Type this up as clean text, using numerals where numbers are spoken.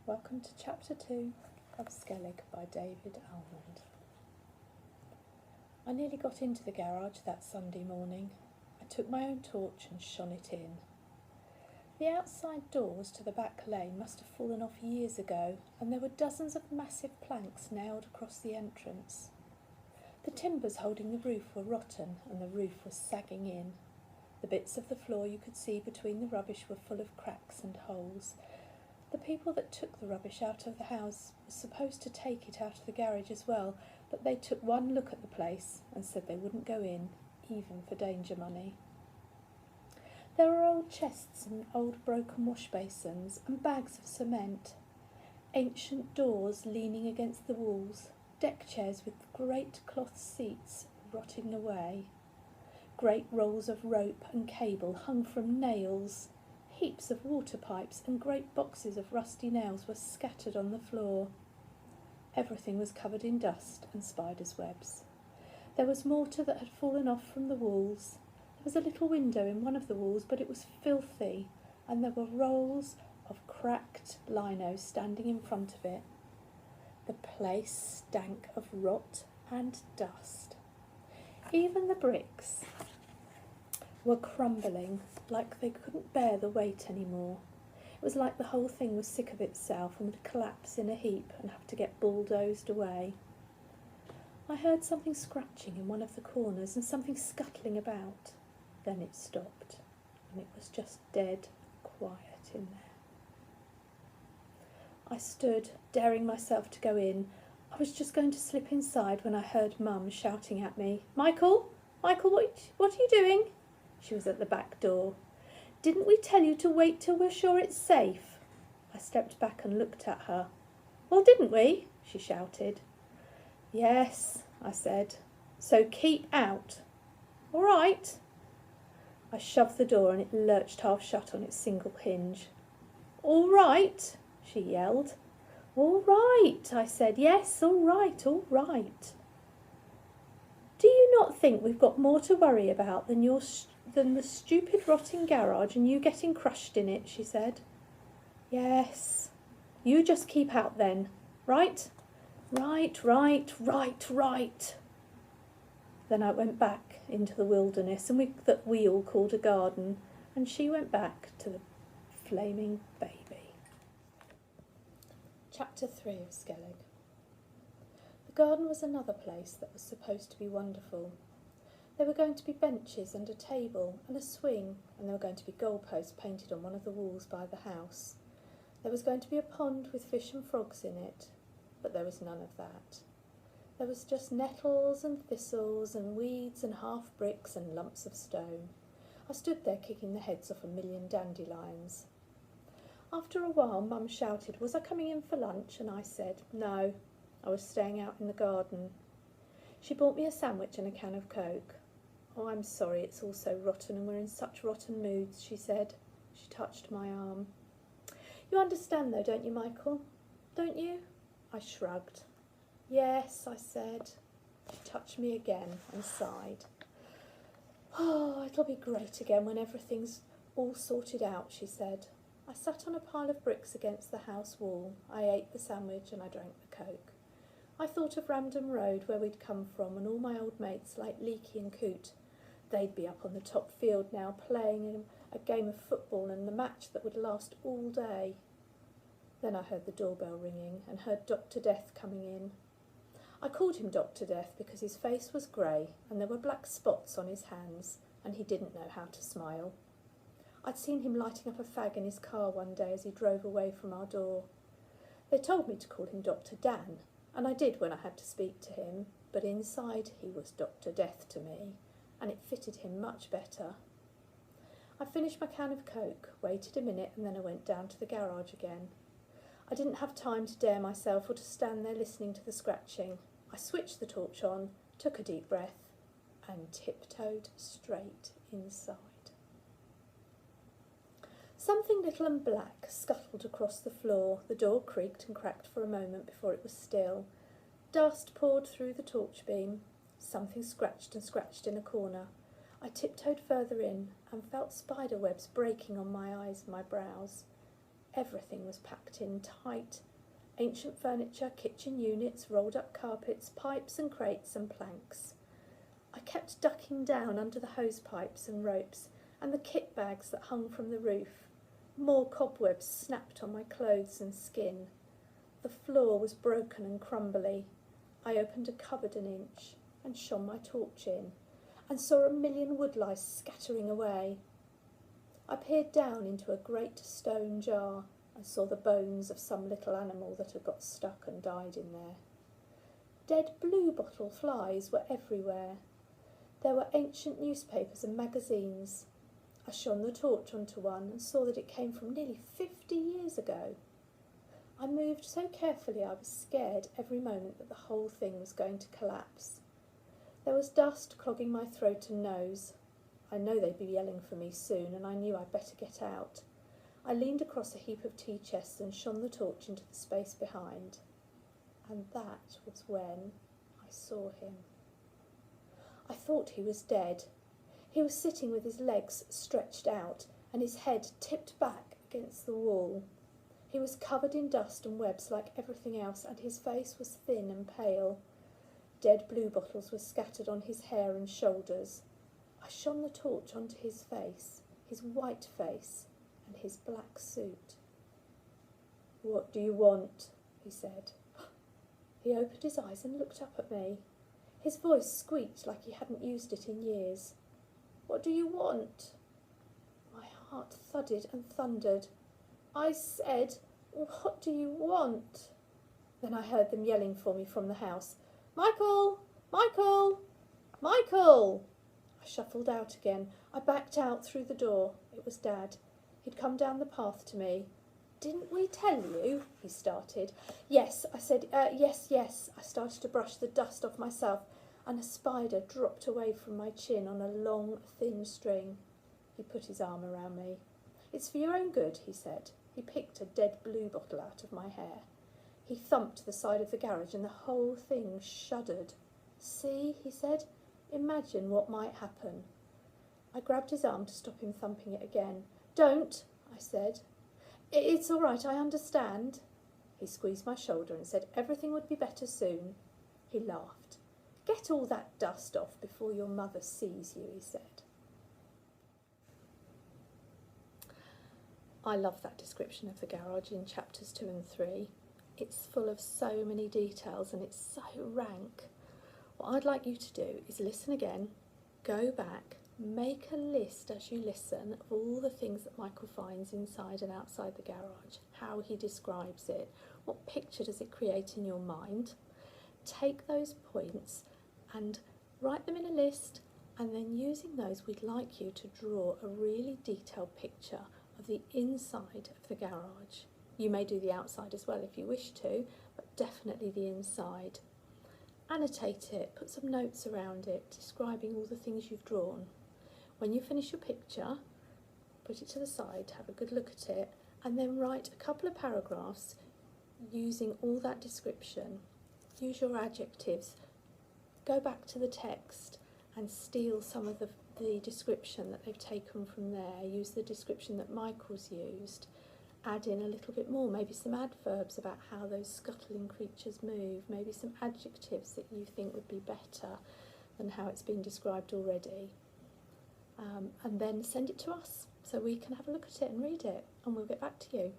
Welcome to Chapter 2 of Skellig by David Almond. I nearly got into the garage that Sunday morning. I took my own torch and shone it in. The outside doors to the back lane must have fallen off years ago, and there were dozens of massive planks nailed across the entrance. The timbers holding the roof were rotten, and the roof was sagging in. The bits of the floor you could see between the rubbish were full of cracks and holes. The people that took the rubbish out of the house were supposed to take it out of the garage as well, but they took one look at the place and said they wouldn't go in, even for danger money. There were old chests and old broken wash basins and bags of cement, ancient doors leaning against the walls, deck chairs with great cloth seats rotting away, great rolls of rope and cable hung from nails. Heaps of water pipes and great boxes of rusty nails were scattered on the floor. Everything was covered in dust and spiders' webs. There was mortar that had fallen off from the walls. There was a little window in one of the walls, but it was filthy, and there were rolls of cracked lino standing in front of it. The place stank of rot and dust. Even the bricks were crumbling, like they couldn't bear the weight anymore. It was like the whole thing was sick of itself and would collapse in a heap and have to get bulldozed away. I heard something scratching in one of the corners and something scuttling about. Then it stopped, and it was just dead quiet in there. I stood, daring myself to go in. I was just going to slip inside when I heard Mum shouting at me, Michael, what are you doing?" She was at the back door. "Didn't we tell you to wait till we're sure it's safe?" I stepped back and looked at her. "Well, didn't we?" she shouted. "Yes," I said. "So keep out." "All right." I shoved the door and it lurched half shut on its single hinge. "All right," she yelled. "All right," I said. "Yes, all right, all right." "Do you not think we've got more to worry about than the stupid rotting garage and you getting crushed in it?" she said. "Yes." "You just keep out then. Right?" Right. Then I went back into the wilderness that we all called a garden, and she went back to the flaming baby. Chapter 3 of Skellig. The garden was another place that was supposed to be wonderful. There were going to be benches and a table and a swing, and there were going to be goalposts painted on one of the walls by the house. There was going to be a pond with fish and frogs in it, but there was none of that. There was just nettles and thistles and weeds and half bricks and lumps of stone. I stood there kicking the heads off a million dandelions. After a while, Mum shouted, was I coming in for lunch? And I said, no, I was staying out in the garden. She bought me a sandwich and a can of Coke. "Oh, I'm sorry, it's all so rotten and we're in such rotten moods," she said. She touched my arm. "You understand though, don't you, Michael? Don't you?" I shrugged. "Yes," I said. She touched me again and sighed. "Oh, it'll be great again when everything's all sorted out," she said. I sat on a pile of bricks against the house wall. I ate the sandwich and I drank the Coke. I thought of Ramdham Road, where we'd come from, and all my old mates like Leaky and Coote. They'd be up on the top field now, playing a game of football and the match that would last all day. Then I heard the doorbell ringing and heard Dr. Death coming in. I called him Dr. Death because his face was grey and there were black spots on his hands and he didn't know how to smile. I'd seen him lighting up a fag in his car one day as he drove away from our door. They told me to call him Dr. Dan, and I did when I had to speak to him, but inside he was Dr. Death to me, and it fitted him much better. I finished my can of Coke, waited a minute, and then I went down to the garage again. I didn't have time to dare myself or to stand there listening to the scratching. I switched the torch on, took a deep breath, and tiptoed straight inside. Something little and black scuttled across the floor. The door creaked and cracked for a moment before it was still. Dust poured through the torch beam. Something scratched and scratched in a corner. I tiptoed further in and felt spider webs breaking on my eyes and my brows. everything was packed in tight. Ancient furniture, kitchen units, rolled up carpets, pipes and crates and planks. I kept ducking down under the hose pipes and ropes and the kit bags that hung from the roof. More cobwebs snapped on my clothes and skin. The floor was broken and crumbly. I opened a cupboard an inch and shone my torch in, and saw a million woodlice scattering away. I peered down into a great stone jar and saw the bones of some little animal that had got stuck and died in there. Dead bluebottle flies were everywhere. There were ancient newspapers and magazines. I shone the torch onto one and saw that it came from nearly 50 years ago. I moved so carefully I was scared every moment that the whole thing was going to collapse. There was dust clogging my throat and nose. I know they'd be yelling for me soon, and I knew I'd better get out. I leaned across a heap of tea chests and shone the torch into the space behind. And that was when I saw him. I thought he was dead. He was sitting with his legs stretched out and his head tipped back against the wall. He was covered in dust and webs like everything else, and his face was thin and pale. Dead bluebottles were scattered on his hair and shoulders. I shone the torch onto his face, his white face, and his black suit. "What do you want?" he said. He opened his eyes and looked up at me. His voice squeaked like he hadn't used it in years. "What do you want?" My heart thudded and thundered. I said, "What do you want?" Then I heard them yelling for me from the house. "Michael! Michael! Michael!" I shuffled out again. I backed out through the door. It was Dad. He'd come down the path to me. "Didn't we tell you?" he started. "Yes," I said. Yes. I started to brush the dust off myself, and a spider dropped away from my chin on a long, thin string. He put his arm around me. "It's for your own good," he said. He picked a dead bluebottle out of my hair. He thumped the side of the garage and the whole thing shuddered. "See," he said, "imagine what might happen." I grabbed his arm to stop him thumping it again. "Don't," I said. "It's all right, I understand." He squeezed my shoulder and said everything would be better soon. He laughed. "Get all that dust off before your mother sees you," he said. I love that description of the garage in chapters 2 and 3. It's full of so many details and it's so rank. What I'd like you to do is listen again, go back, make a list as you listen of all the things that Michael finds inside and outside the garage, how he describes it, what picture does it create in your mind. Take those points and write them in a list, and then using those we'd like you to draw a really detailed picture of the inside of the garage. You may do the outside as well if you wish to, but definitely the inside. Annotate it, put some notes around it, describing all the things you've drawn. When you finish your picture, put it to the side, have a good look at it, and then write a couple of paragraphs using all that description. Use your adjectives. Go back to the text and steal some of the description that they've taken from there. Use the description that Michael's used. Add in a little bit more, maybe some adverbs about how those scuttling creatures move, maybe some adjectives that you think would be better than how it's been described already. And then send it to us so we can have a look at it and read it, and we'll get back to you.